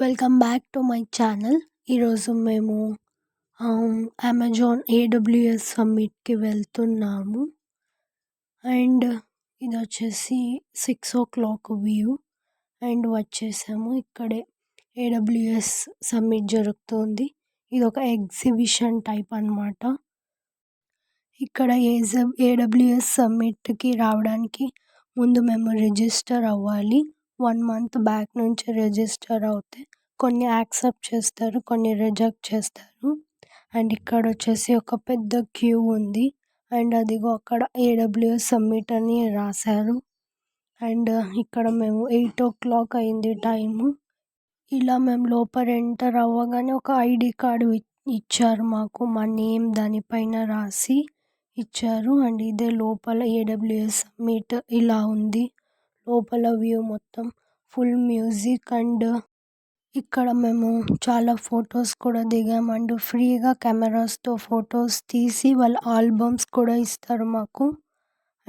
Welcome back to my channel. ఈరోజు మేము Amazon AWS సమ్మిట్కి వెళ్తున్నాము. అండ్ ఇది వచ్చేసి 6 o'clock వ్యూ. అండ్ వచ్చేసాము. ఇక్కడే ఏడబ్ల్యూఎస్ సమ్మిట్ జరుగుతుంది. ఇది ఒక ఎగ్జిబిషన్ టైప్ అన్నమాట. ఇక్కడ ఏడబ్ల్యూఎస్ సమ్మిట్కి రావడానికి ముందు మేము రిజిస్టర్ అవ్వాలి. 1 month బ్యాక్ నుంచి రిజిస్టర్ అవుతే కొన్ని యాక్సెప్ట్ చేస్తారు, కొన్ని రిజెక్ట్ చేస్తారు. అండ్ ఇక్కడ వచ్చేసి ఒక పెద్ద క్యూ ఉంది. అండ్ అదిగో అక్కడ ఏడబ్ల్యూఎస్ సమ్మిట్ అని రాశారు. అండ్ ఇక్కడ మేము 8 o'clock అయింది టైము. ఇలా మేము లోపల ఎంటర్ అవ్వగానే ఒక ఐడి కార్డు ఇచ్చారు మాకు. మా నేమ్ దానిపైన రాసి ఇచ్చారు. అండ్ ఇదే లోపల ఏడబ్ల్యూఎస్ సమ్మిట్ ఇలా ఉంది. లోపల వ్యూ మొత్తం ఫుల్ మ్యూజిక్. అండ్ ఇక్కడ మేము చాలా ఫొటోస్ కూడా దిగాము. అండ్ ఫ్రీగా కెమెరాస్తో ఫొటోస్ తీసి వాళ్ళ ఆల్బమ్స్ కూడా ఇస్తారు మాకు.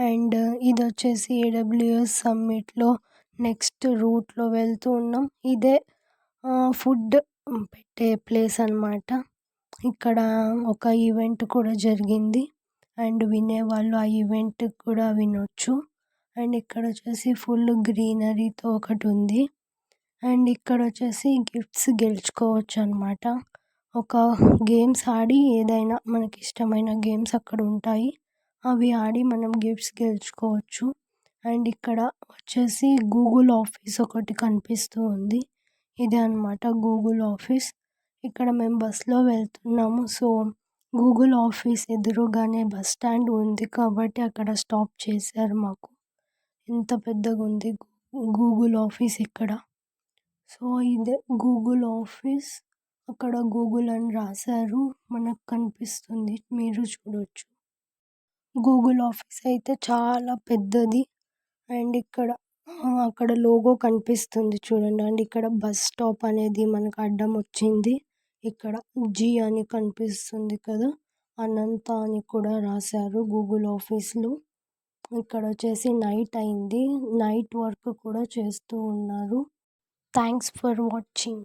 అండ్ ఇది వచ్చేసి ఏడబ్ల్యూఎస్ సమ్మిట్లో నెక్స్ట్ రూట్లో వెళ్తూ ఉన్నాం. ఇదే ఫుడ్ పెట్టే ప్లేస్ అన్నమాట. ఇక్కడ ఒక ఈవెంట్ కూడా జరిగింది. అండ్ వినేవాళ్ళు ఆ ఈవెంట్ కూడా వినొచ్చు. అండ్ ఇక్కడ వచ్చేసి ఫుల్ గ్రీనరీతో ఒకటి ఉంది. అండ్ ఇక్కడ వచ్చేసి గిఫ్ట్స్ గెలుచుకోవచ్చు అన్నమాట. ఒక గేమ్స్ ఆడి ఏదైనా మనకి ఇష్టమైన గేమ్స్ అక్కడ ఉంటాయి. అవి ఆడి మనం గిఫ్ట్స్ గెలుచుకోవచ్చు. అండ్ ఇక్కడ వచ్చేసి గూగుల్ ఆఫీస్ ఒకటి కనిపిస్తూ ఉంది. ఇదే అన్నమాట గూగుల్ ఆఫీస్. ఇక్కడ మేము బస్లో వెళ్తున్నాము. సో గూగుల్ ఆఫీస్ ఎదురుగానే బస్ స్టాండ్ ఉంది కాబట్టి అక్కడ స్టాప్ చేశారు మాకు. ఎంత పెద్దగా ఉంది గూగుల్ ఆఫీస్ ఇక్కడ. సో ఇదే గూగుల్ ఆఫీస్. అక్కడ గూగుల్ అని రాశారు, మనకు కనిపిస్తుంది, మీరు చూడొచ్చు. గూగుల్ ఆఫీస్ అయితే చాలా పెద్దది. అండ్ ఇక్కడ అక్కడ లోగో కనిపిస్తుంది చూడండి. అండ్ ఇక్కడ బస్ స్టాప్ అనేది మనకు అడ్డం వచ్చింది. ఇక్కడ జీ అని కనిపిస్తుంది కదా, అనంత అని కూడా రాశారు గూగుల్ ఆఫీస్లో. ఇక్కడ వచ్చేసి నైట్ అయింది, నైట్ వర్క్ కూడా చేస్తూ ఉన్నారు. Thanks for watching.